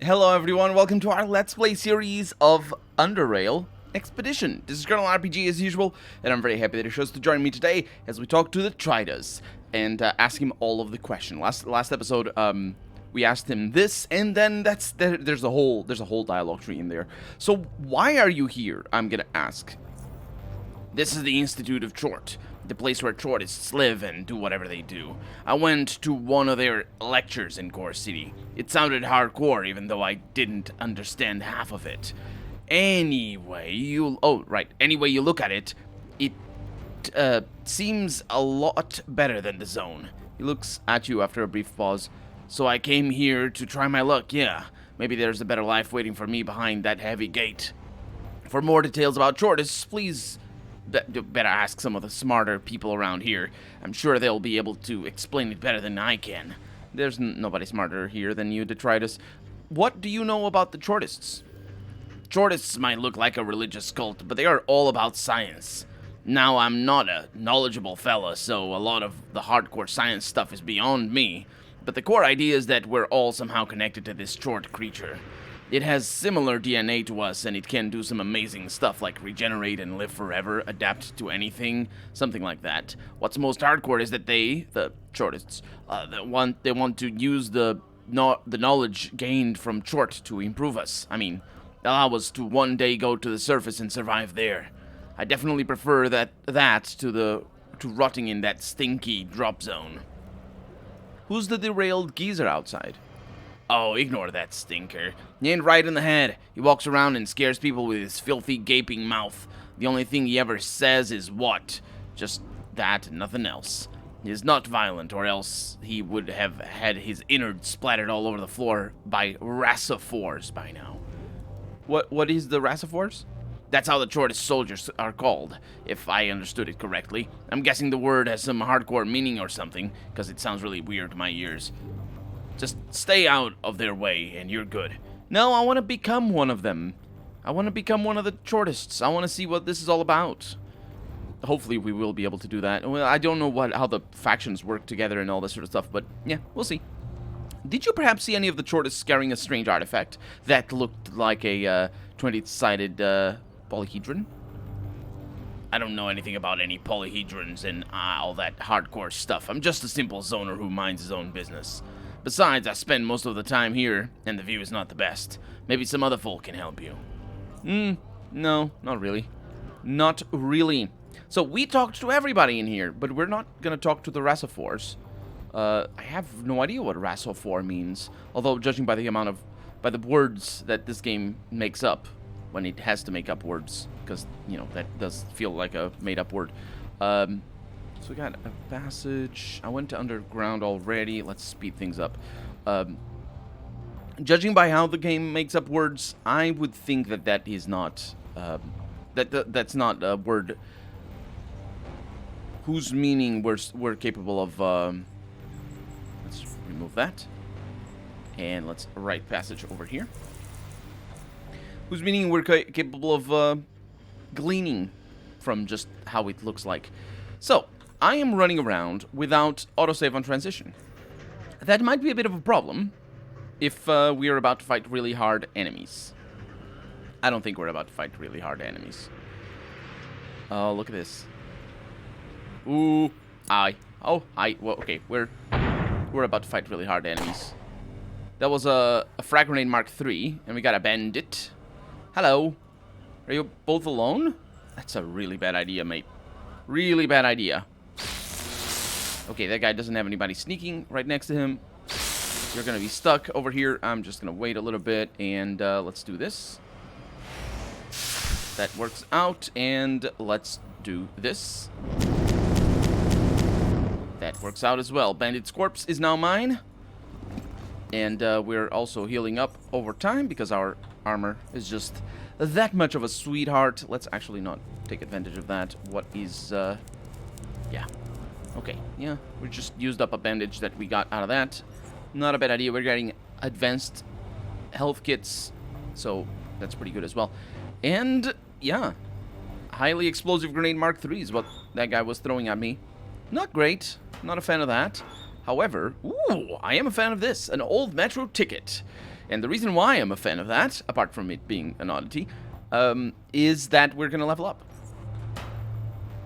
Hello everyone, welcome to our Let's Play series of Underrail Expedition. This is Colonel RPG as usual, and I'm very happy that he chose to join me today as we talk to the Tridus and ask him all of the questions. Last episode, we asked him this, and then there's a whole dialogue tree in there. So why are you here? I'm gonna ask. This is the Institute of Chort, the place where Chortists live and do whatever they do. I went to one of their lectures in Core City. It sounded hardcore, even though I didn't understand half of it. Anyway you look at it, it seems a lot better than the Zone. He looks at you after a brief pause. So I came here to try my luck, yeah. Maybe there's a better life waiting for me behind that heavy gate. For more details about Chortists, please better ask some of the smarter people around here. I'm sure they'll be able to explain it better than I can. There's nobody smarter here than you, Detritus. What do you know about the Chortists? Chortists might look like a religious cult, but they are all about science. Now, I'm not a knowledgeable fella, so a lot of the hardcore science stuff is beyond me, but the core idea is that we're all somehow connected to this Chort creature. It has similar DNA to us, and it can do some amazing stuff like regenerate and live forever, adapt to anything, something like that. What's most hardcore is that the Chortists, they want to use the knowledge gained from Chort to improve us. I mean, allow us to one day go to the surface and survive there. I definitely prefer that to rotting in that stinky drop zone. Who's the derailed geezer outside? Oh, ignore that stinker. He ain't right in the head. He walks around and scares people with his filthy, gaping mouth. The only thing he ever says is what? Just that and nothing else. He's not violent, or else he would have had his innards splattered all over the floor by Raciophores by now. What is the Raciophores? That's how the Chortist soldiers are called, if I understood it correctly. I'm guessing the word has some hardcore meaning or something, because it sounds really weird to my ears. Just stay out of their way, and you're good. No, I want to become one of them. I want to become one of the Chortists. I want to see what this is all about. Hopefully we will be able to do that. Well, I don't know how the factions work together and all this sort of stuff, but yeah, we'll see. Did you perhaps see any of the Chortists carrying a strange artifact that looked like a 20-sided polyhedron? I don't know anything about any polyhedrons and all that hardcore stuff. I'm just a simple zoner who minds his own business. Besides, I spend most of the time here, and the view is not the best. Maybe some other folk can help you. No, not really. Not really. So, we talked to everybody in here, but we're not gonna talk to the Raciophores. I have no idea what Raciophore means, although judging by the words that this game makes up, when it has to make up words, because, you know, that does feel like a made-up word. So we got a passage. I went to underground already. Let's speed things up. Judging by how the game makes up words, I would think that is not that's not a word whose meaning we're capable of. Let's remove that, and let's write passage over here. Whose meaning we're capable of gleaning from just how it looks like. So, I am running around without autosave on transition. That might be a bit of a problem if we are about to fight really hard enemies. I don't think we're about to fight really hard enemies. Oh, look at this. Ooh, well, okay, we're about to fight really hard enemies. That was a frag grenade Mark III, and we got a bandit. Hello. Are you both alone? That's a really bad idea, mate. Really bad idea. Okay, that guy doesn't have anybody sneaking right next to him. You're going to be stuck over here. I'm just going to wait a little bit, and let's do this. That works out, and let's do this. That works out as well. Bandit's corpse is now mine. And we're also healing up over time because our armor is just that much of a sweetheart. Let's actually not take advantage of that. What is, yeah. Okay, yeah, we just used up a bandage that we got out of that. Not a bad idea. We're getting advanced health kits, so that's pretty good as well. And, yeah, highly explosive grenade Mark III is what that guy was throwing at me. Not great. Not a fan of that. However, ooh, I am a fan of this. An old metro ticket. And the reason why I'm a fan of that, apart from it being an oddity, is that we're gonna level up.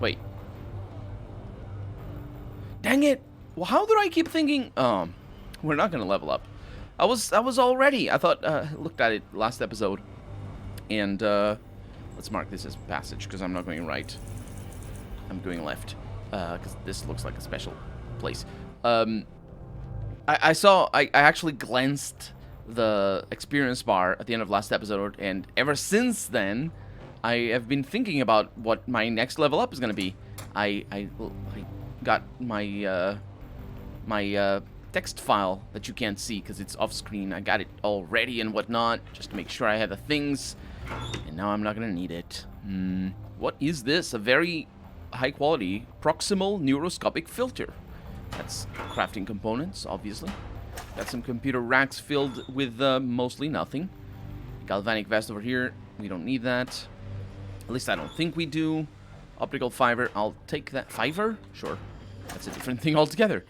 Wait. Dang it! Well, how do I keep thinking? We're not gonna level up. I was all ready. I thought, looked at it last episode, and let's mark this as passage because I'm not going right. I'm going left because this looks like a special place. I actually glanced the experience bar at the end of last episode, and ever since then, I have been thinking about what my next level up is gonna be. I got my my text file that you can't see because it's off screen. I got it all ready and whatnot just to make sure I had the things, and now I'm not gonna need it. What is this? A very high quality proximal neuroscopic filter. That's crafting components, obviously. Got some computer racks filled with mostly nothing. Galvanic vest over here. We don't need that. At least I don't think we do. Optical fiber. I'll take that. Fiber? Sure. That's a different thing altogether.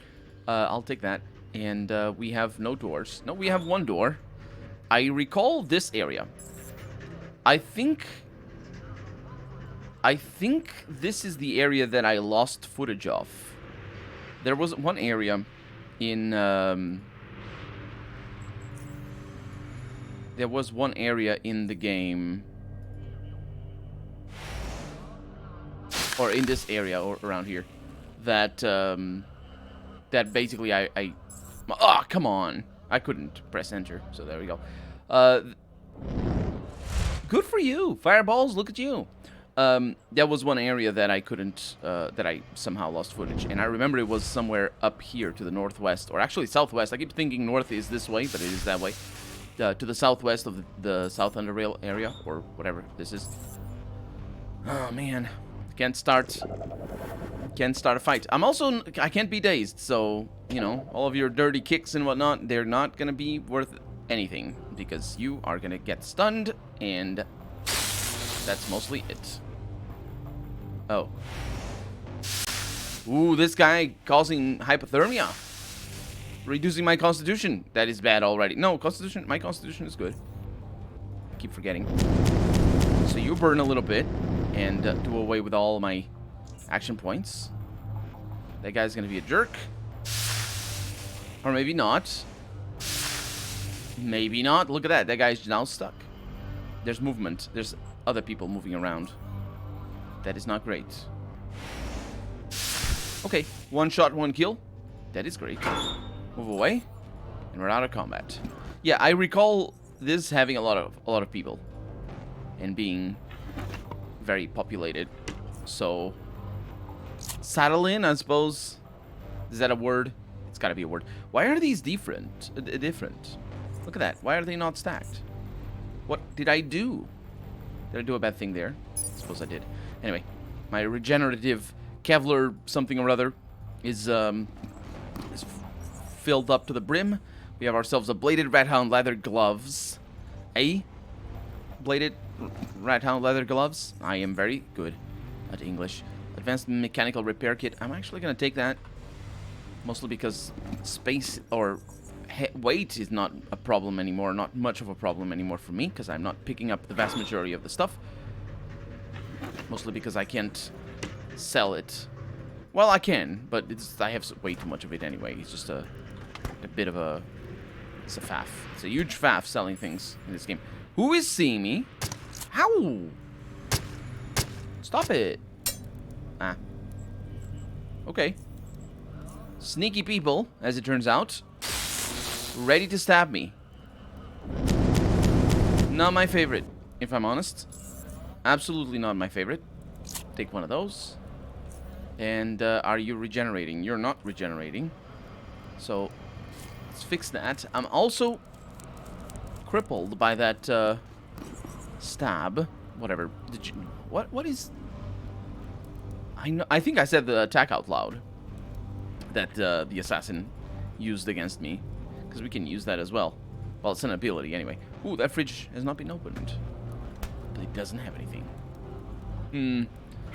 I'll take that. And we have no doors. No, we have one door. I recall this area. I think this is the area that I lost footage of. There was one area in there was one area in the game, or in this area or around here, that that basically I oh, come on, I couldn't press enter, so there we go. Good for you, fireballs, look at you. There was one area that I couldn't, that I somehow lost footage, and I remember it was somewhere up here to the northwest, or actually southwest. I keep thinking north is this way, but it is that way. To the southwest of the South Underrail area, or whatever this is. Oh man, can't start a fight. I can't be dazed, so, you know, all of your dirty kicks and whatnot, they're not gonna be worth anything, because you are gonna get stunned, and that's mostly it. Oh. Ooh, this guy causing hypothermia. Reducing my constitution. That is bad already. No, my constitution is good. I keep forgetting. So you burn a little bit and do away with all my action points. That guy's gonna be a jerk. Or maybe not. Maybe not. Look at that. That guy's now stuck. There's movement. There's other people moving around. That is not great. Okay, one shot, one kill. That is great. Move away, and we're out of combat. Yeah, I recall this having a lot of people, and being very populated. So, saddle in, I suppose. Is that a word? It's got to be a word. Why are these different? Look at that. Why are they not stacked? What did I do? Did I do a bad thing there? I suppose I did. Anyway, my regenerative Kevlar something or other is filled up to the brim. We have ourselves a bladed rathound leather gloves. Bladed rathound leather gloves. I am very good at English. Advanced mechanical repair kit. I'm actually going to take that. Mostly because space or weight is not a problem anymore. Not much of a problem anymore for me, because I'm not picking up the vast majority of the stuff. Mostly because I can't sell it. Well, I can, but I have way too much of it anyway. It's just a bit of a... It's a faff. It's a huge faff selling things in this game. Who is seeing me? How? Stop it. Ah. Okay. Sneaky people, as it turns out. Ready to stab me. Not my favorite, if I'm honest. Absolutely not my favorite. Take one of those. And are you regenerating? You're not regenerating. So, let's fix that. I'm also crippled by that stab. Whatever. Did you... What is... I think I said the attack out loud. That the assassin used against me. Because we can use that as well. Well, it's an ability anyway. Ooh, that fridge has not been opened. But it doesn't have anything.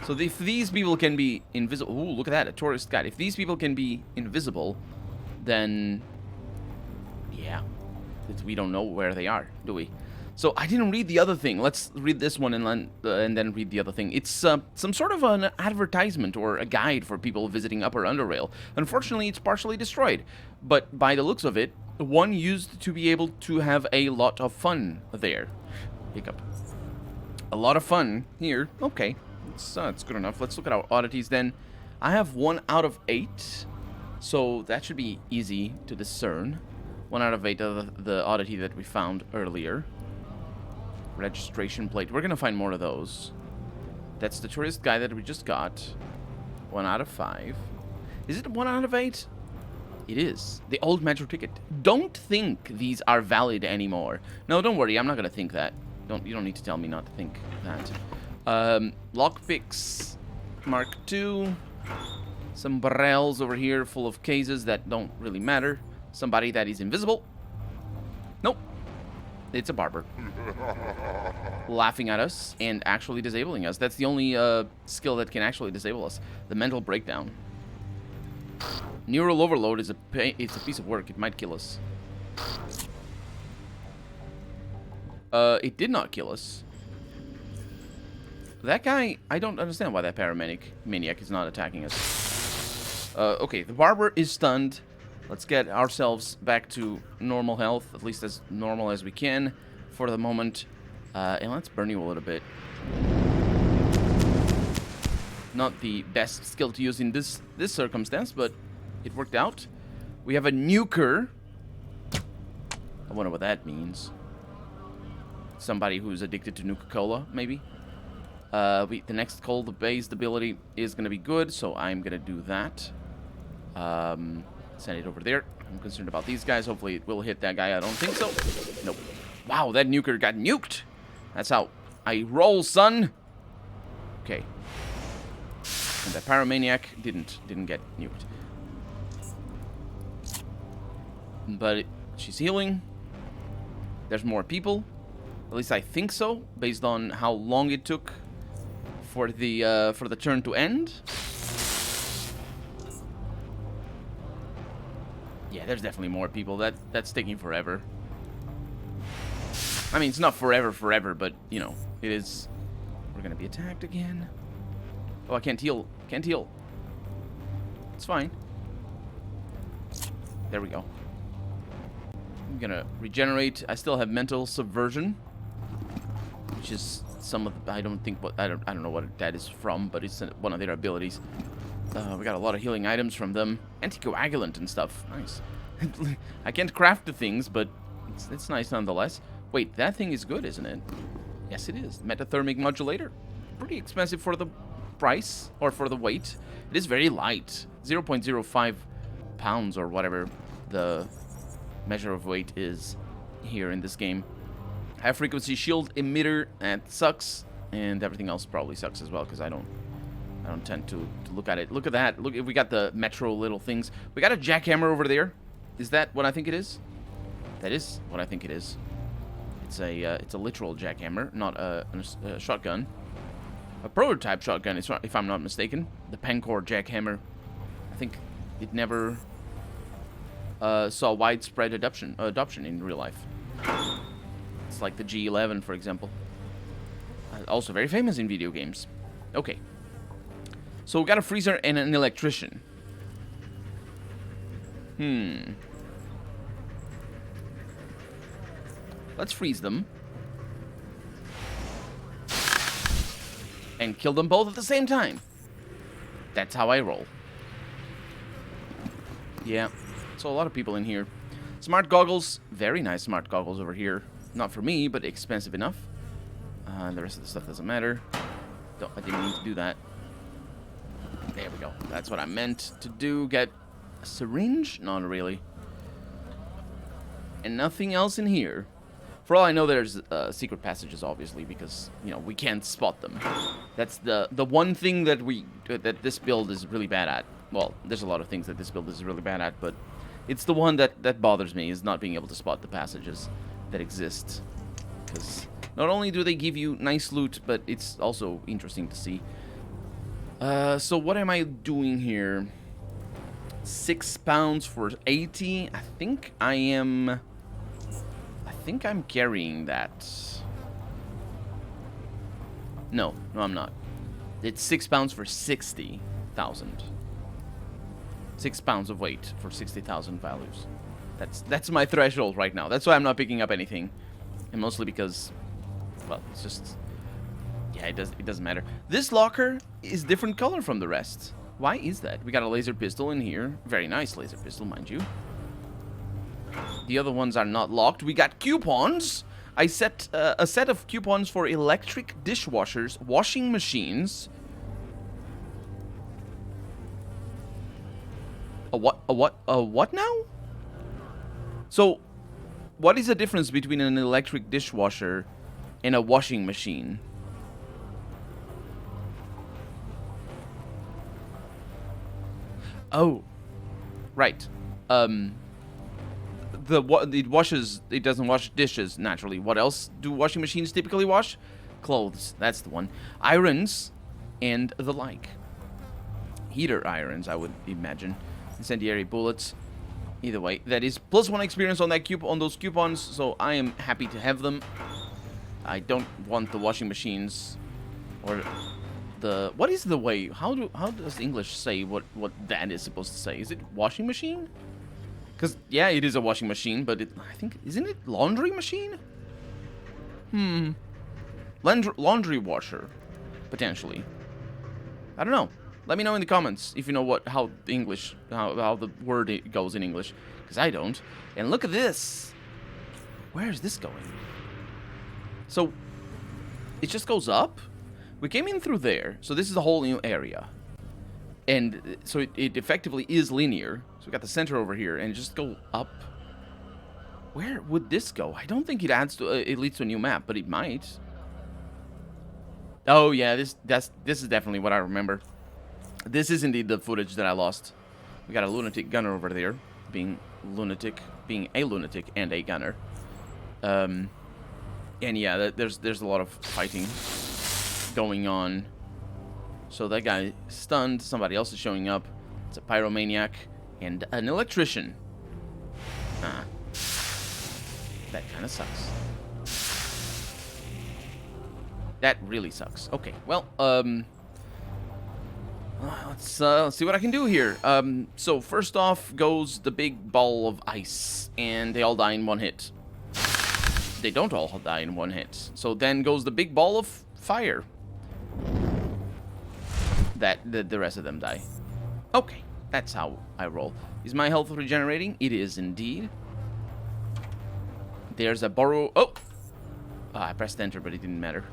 So if these people can be invisible... Ooh, look at that, a tourist guide. If these people can be invisible, then... Yeah. We don't know where they are, do we? So I didn't read the other thing. Let's read this one and then read the other thing. It's some sort of an advertisement or a guide for people visiting Upper Underrail. Unfortunately, it's partially destroyed, but by the looks of it, one used to be able to have a lot of fun there. Hiccup. A lot of fun here. Okay, it's good enough. Let's look at our oddities then. I have 1 out of 8, so that should be easy to discern. 1 out of 8 of the oddity that we found earlier. Registration plate. We're gonna find more of those. That's the tourist guide that we just got. 1 out of 5. Is it 1 out of 8? It is. The old metro ticket. Don't think these are valid anymore. No, don't worry. I'm not gonna think that. You don't need to tell me not to think that. Lockpicks. Mark II. Some barrels over here full of cases that don't really matter. Somebody that is invisible. Nope. It's a barber. Laughing at us and actually disabling us. That's the only skill that can actually disable us. The mental breakdown. Neural overload is it's a piece of work. It might kill us. It did not kill us. That guy, I don't understand why that maniac is not attacking us. Okay, the barber is stunned. Let's get ourselves back to normal health, at least as normal as we can for the moment. And let's burn you a little bit. Not the best skill to use in this circumstance, but it worked out. We have a nuker. I wonder what that means. Somebody who's addicted to Nuka-Cola, maybe. The next cold-based ability is going to be good, so I'm going to do that. Send it over there. I'm concerned about these guys. Hopefully it will hit that guy. I don't think so. Nope. Wow, that nuker got nuked. That's how I roll, son. Okay. And that pyromaniac didn't get nuked. But she's healing. There's more people. At least I think so, based on how long it took for the turn to end. Yeah, there's definitely more people. That's taking forever. I mean, it's not forever, but, you know, it is. We're gonna be attacked again. Oh, I can't heal. Can't heal. It's fine. There we go. I'm gonna regenerate. I still have mental subversion, which is some of the, I don't know what that is from, but it's one of their abilities. We got a lot of healing items from them. Anticoagulant and stuff. Nice. I can't craft the things, but it's nice nonetheless. Wait, that thing is good, isn't it? Yes, it is. Metathermic Modulator. Pretty expensive for the price, or for the weight. It is very light. 0.05 pounds or whatever the measure of weight is here in this game. High frequency shield emitter, that sucks. And everything else probably sucks as well, because I don't tend to look at it. Look at that. Look, we got the metro little things. We got a jackhammer over there. Is that what I think it is? That is what I think it is. It's a literal jackhammer, not a shotgun. A prototype shotgun, if I'm not mistaken. The Pencor jackhammer. I think it never saw widespread adoption in real life. It's like the G11, for example. Also very famous in video games. Okay. So we got a freezer and an electrician. Let's freeze them. And kill them both at the same time. That's how I roll. Yeah. So a lot of people in here. Smart goggles. Very nice smart goggles over here. Not for me, but expensive enough. The rest of the stuff doesn't matter. I didn't mean to do that. There we go. That's what I meant to do. Get a syringe? Not really. And nothing else in here. For all I know, there's secret passages, obviously, because, you know, we can't spot them. That's the one thing that that this build is really bad at. Well, there's a lot of things that this build is really bad at, but it's the one that bothers me, is not being able to spot the passages that exist. Because not only do they give you nice loot, but it's also interesting to see. So what am I doing here? 6 pounds for 80. I think I am think I'm carrying that. No, I'm not. It's 6 pounds for 60,000. 6 pounds of weight for 60,000 values. That's my threshold right now. That's why I'm not picking up anything. And mostly because, well, it's just... Yeah, it doesn't matter. This locker is different color from the rest. Why is that? We got a laser pistol in here. Very nice laser pistol, mind you. The other ones are not locked. We got coupons. I set a set of coupons for electric dishwashers, washing machines. A what now? So, what is the difference between an electric dishwasher and a washing machine? Oh, right. It doesn't wash dishes naturally. What else do washing machines typically wash? Clothes. That's the one. Irons and the like. Heater irons, I would imagine. Incendiary bullets. Either way, that is +1 experience on that on those coupons, so I am happy to have them. I don't want the washing machines or the... What is the way? How does English say what that is supposed to say? Is it washing machine? Because, yeah, it is a washing machine, but I think... Isn't it laundry machine? Laundry washer, potentially. I don't know. Let me know in the comments if you know how the word goes in English, because I don't. And look at this. Where is this going? So, it just goes up? We came in through there, so this is a whole new area. And so it effectively is linear. So we got the center over here, and just go up. Where would this go? I don't think it leads to a new map, but it might. Oh yeah, this is definitely what I remember. This is indeed the footage that I lost. We got a lunatic gunner over there, being a lunatic and a gunner. And yeah, there's a lot of fighting going on. So that guy stunned. Somebody else is showing up. It's a pyromaniac and an electrician. That kind of sucks. That really sucks. Okay, well, let's see what I can do here. So first off goes the big ball of ice, and they all die in one hit. They don't all die in one hit. So then goes the big ball of fire. The rest of them die. Okay, that's how I roll. Is my health regenerating? It is indeed. There's a borrow. Oh! I pressed enter, but it didn't matter.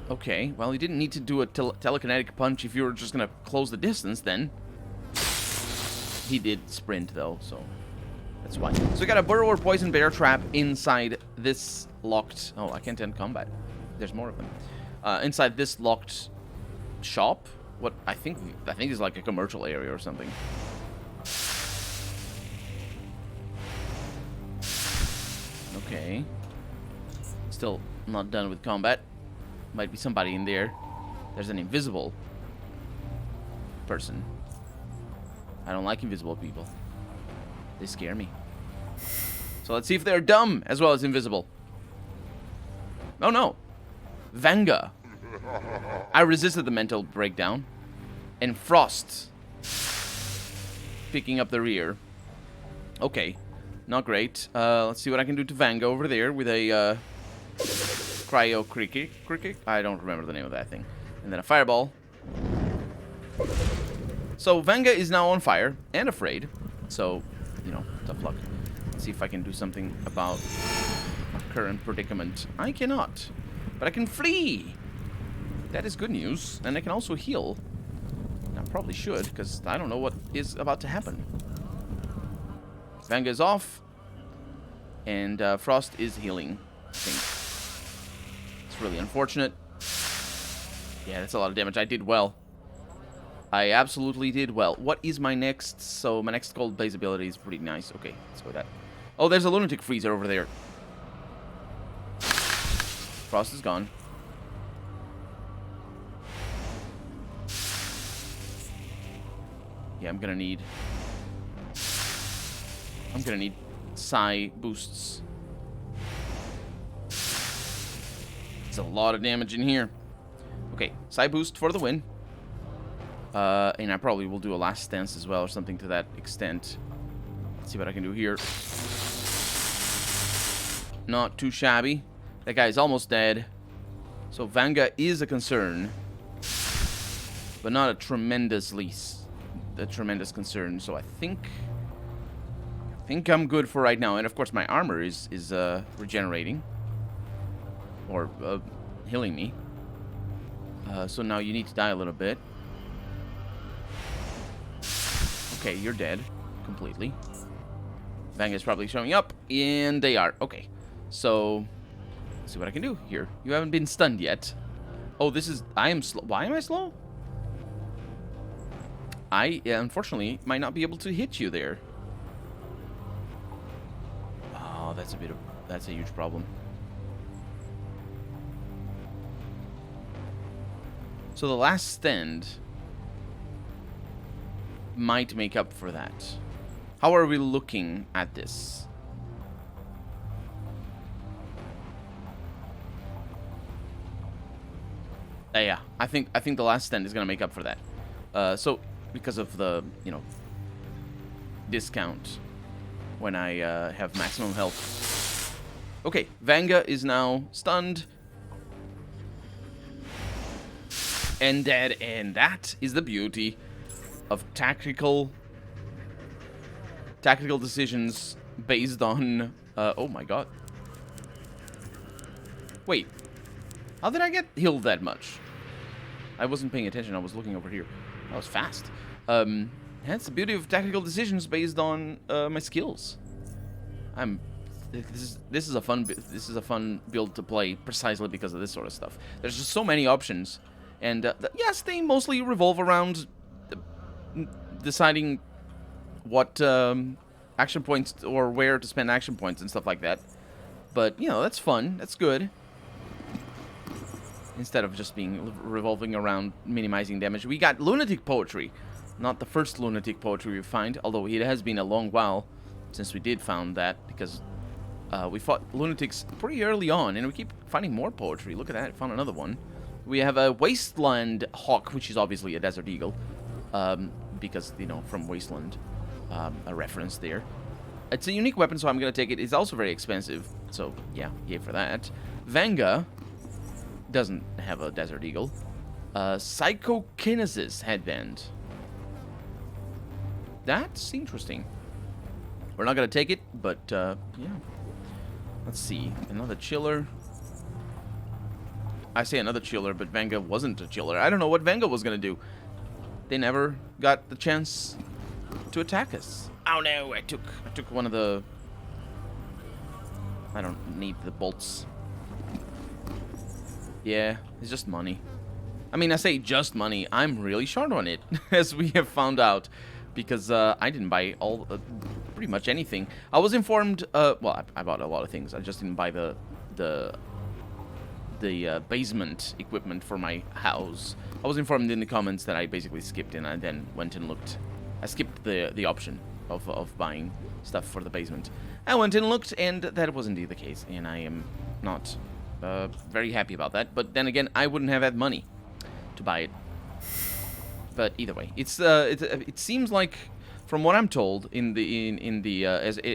Okay, well, you didn't need to do a telekinetic punch if you were just gonna close the distance, then. He did sprint, though, so that's why. So we got a burrow or poison bear trap inside this locked... Oh, I can't end combat. There's more of them. Inside this locked shop. What I think is like a commercial area or something. Okay. Still not done with combat. Might be somebody in there. There's an invisible person. I don't like invisible people. They scare me. So let's see if they're dumb as well as invisible. Oh no. Vanga. I resisted the mental breakdown. And Frost. Picking up the rear. Okay. Not great. Let's see what I can do to Vanga over there with a cryo cricket. I don't remember the name of that thing. And then a fireball. So Vanga is now on fire and afraid. So, you know, tough luck. Let's see if I can do something about my current predicament. I cannot. But I can flee. That is good news. And I can also heal. I probably should, because I don't know what is about to happen. Vanga is off. And Frost is healing, I think. It's really unfortunate. Yeah, that's a lot of damage. I did well. I absolutely did well. What is my next? So, my next gold base ability is pretty nice. Okay, let's go with that. Oh, there's a lunatic freezer over there. Frost is gone. Yeah, I'm gonna need psi boosts. It's a lot of damage in here. Okay, psi boost for the win. And I probably will do a last stance as well, or something to that extent. Let's see what I can do here. Not too shabby. That guy's almost dead. So Vanga is a concern, but not a tremendous concern. So I think I'm good for right now. And of course my armor is regenerating, or healing me. So now you need to die a little bit. Okay, you're dead completely. Vanga's probably showing up, and they are. Okay, so let's see what I can do here. You haven't been stunned yet. Oh, this is... I am slow. Why am I slow? I, unfortunately, might not be able to hit you there. Oh, that's a huge problem. So the last stand might make up for that. How are we looking at this? Yeah, I think the last stand is gonna make up for that. So because of the, you know, discount when I have maximum health. Okay, Vanga is now stunned and dead, and that is the beauty of tactical decisions based on oh my god. Wait, how did I get healed that much? I wasn't paying attention. I was looking over here. That was fast. That's the beauty of tactical decisions based on my skills. This is a fun build to play precisely because of this sort of stuff. There's just so many options, and yes, they mostly revolve around deciding what action points or where to spend action points and stuff like that. But, you know, that's fun. That's good. Instead of just being revolving around minimizing damage. We got lunatic poetry. Not the first lunatic poetry we find, although it has been a long while since we did found that, because we fought lunatics pretty early on, and we keep finding more poetry. Look at that, found another one. We have a Wasteland Hawk, which is obviously a Desert Eagle, because, you know, from Wasteland, a reference there. It's a unique weapon, so I'm going to take it. It's also very expensive, so yeah, yay for that. Vanga doesn't have a Desert Eagle. Psychokinesis headband. That's interesting. We're not going to take it, but, yeah. Let's see. Another chiller. I say another chiller, but Vanga wasn't a chiller. I don't know what Vanga was going to do. They never got the chance to attack us. Oh no, I took one of the... I don't need the bolts. Yeah, it's just money. I mean, I say just money. I'm really short on it, as we have found out, because I didn't buy all pretty much anything. I was informed. Well, I bought a lot of things. I just didn't buy the basement equipment for my house. I was informed in the comments that I basically skipped, and I then went and looked. I skipped the option of buying stuff for the basement. I went and looked, and that was indeed the case, and I am not very happy about that. But then again, I wouldn't have had money to buy it. But either way, it seems like, from what I'm told, in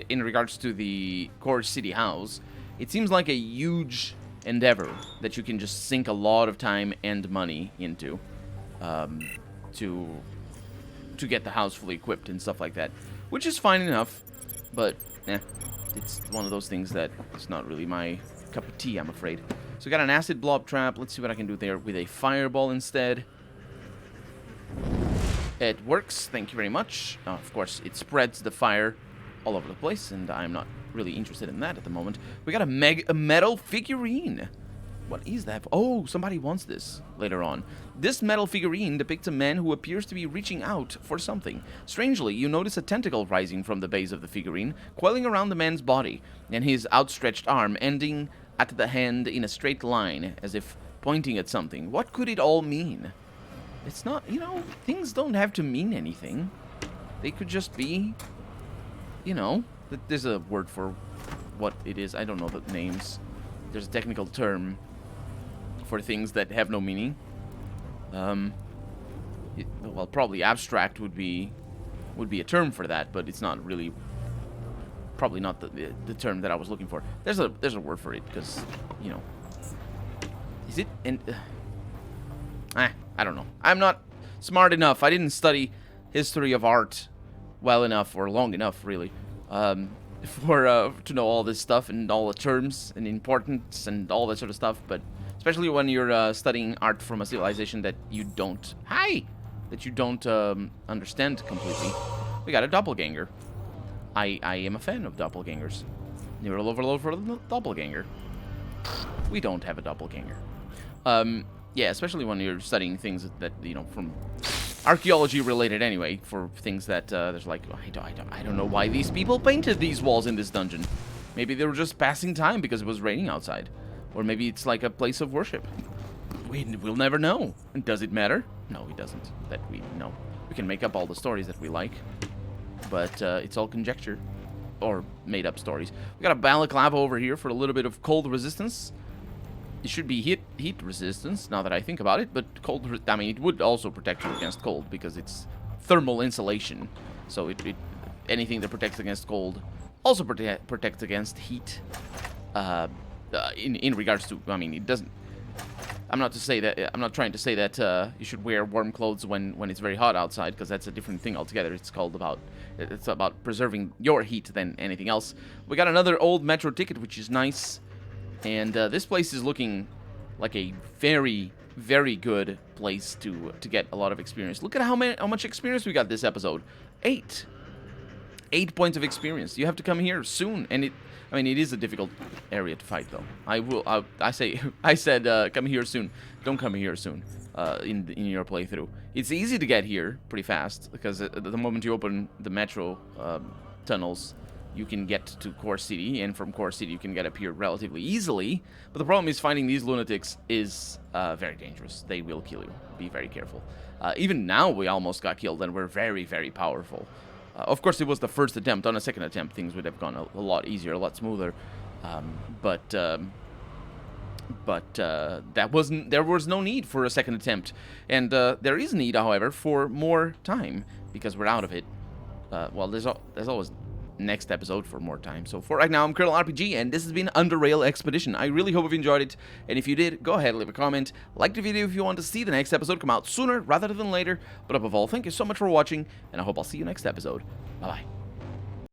regards to the core city house, it seems like a huge endeavor that you can just sink a lot of time and money into, to get the house fully equipped and stuff like that, which is fine enough. But it's one of those things that it's not really my cup of tea, I'm afraid. So we got an acid blob trap. Let's see what I can do there with a fireball instead. It works, thank you very much. Of course, it spreads the fire all over the place, and I'm not really interested in that at the moment. We got a metal figurine. What is that? Oh, somebody wants this later on. This metal figurine depicts a man who appears to be reaching out for something. Strangely, you notice a tentacle rising from the base of the figurine, coiling around the man's body, and his outstretched arm ending at the hand in a straight line, as if pointing at something. What could it all mean? It's not, you know, things don't have to mean anything. They could just be, you know, There's a word for what it is. I don't know the names. There's a technical term for things that have no meaning. Well, probably abstract would be a term for that, but it's not really. Probably not the term that I was looking for. There's a word for it because, you know. Is it? I don't know. I'm not smart enough. I didn't study history of art well enough or long enough, really, to know all this stuff and all the terms and importance and all that sort of stuff. But especially when you're studying art from a civilization that you don't understand completely. We got a doppelganger. I am a fan of doppelgangers. Neural overload for the doppelganger. We don't have a doppelganger. Yeah, especially when you're studying things that you know, from archaeology related anyway, for things that there's like, I don't know why these people painted these walls in this dungeon. Maybe they were just passing time because it was raining outside. Or maybe it's like a place of worship. We'll never know. And does it matter? No, it doesn't. That we know. We can make up all the stories that we like. But it's all conjecture. Or made-up stories. We got a balaclava over here for a little bit of cold resistance. It should be heat resistance, now that I think about it. But I mean, it would also protect you against cold because it's thermal insulation. So anything that protects against cold also protects against heat. In regards to, I mean, it doesn't. I'm not trying to say that you should wear warm clothes when it's very hot outside, because that's a different thing altogether. It's about preserving your heat than anything else. We got another old metro ticket, which is nice, and this place is looking like a very, very good place to get a lot of experience. Look at how much experience we got this episode. 8 points of experience. You have to come here soon, and I mean, it is a difficult area to fight, though. I said, come here soon. Don't come here soon. In your playthrough, it's easy to get here pretty fast because the moment you open the metro tunnels, you can get to Core City, and from Core City you can get up here relatively easily. But the problem is finding these lunatics is very dangerous. They will kill you. Be very careful. Even now, we almost got killed, and we're very, very powerful. Of course, it was the first attempt. On a second attempt, things would have gone a lot easier, a lot smoother. But there was no need for a second attempt. And there is need, however, for more time, because we're out of it. Well, there's always next episode for more time. So for right now, I'm Colonel RPG, and this has been Underrail Expedition. I really hope you've enjoyed it, and if you did, go ahead and leave a comment. Like the video if you want to see the next episode come out sooner rather than later. But above all, thank you so much for watching, and I hope I'll see you next episode. Bye-bye.